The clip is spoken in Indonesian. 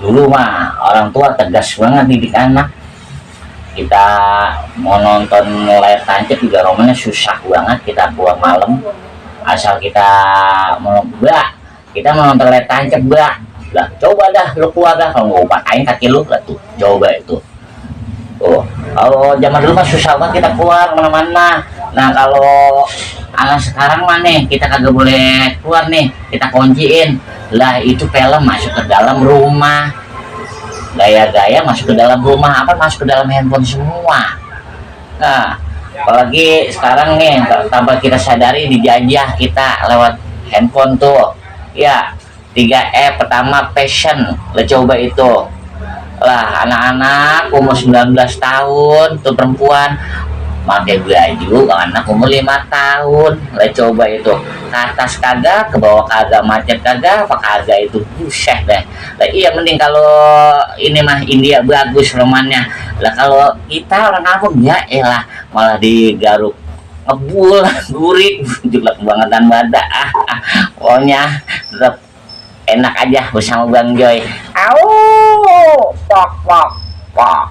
Dulu mah orang tua tegas banget didik anak. Kita mau nonton layar tancap juga romannya susah banget, kita pulang malam asal kita mau kita mau nonton layar tancap lah coba dah lu keluar dah, kalau mau patahin kaki lu lah tuh, coba itu. Oh, kalau zaman dulu mah susah banget kita keluar mana-mana. Nah kalau anak sekarang mah nih kita kagak boleh keluar nih, kita kunciin lah, itu film masuk ke dalam rumah, gaya-gaya masuk ke dalam rumah, apa masuk ke dalam handphone semua. Nah apalagi sekarang nih tanpa kita sadari dijajah kita lewat handphone tuh ya. 3 pertama passion, lo coba itu lah, anak-anak umur 19 tahun tuh perempuan pakai baju anak umur 5 tahun, lah coba itu ke atas kagak, ke bawah kagak, macet kagak, apa kagak, itu buset deh lah. Iya mending kalau ini mah India bagus romannya lah, kalau kita orang kampung ya elah malah digaruk ngebul gurik jelek banget dan badak pokoknya tetap enak aja bersama Bang Joy. Au, pok pok pok.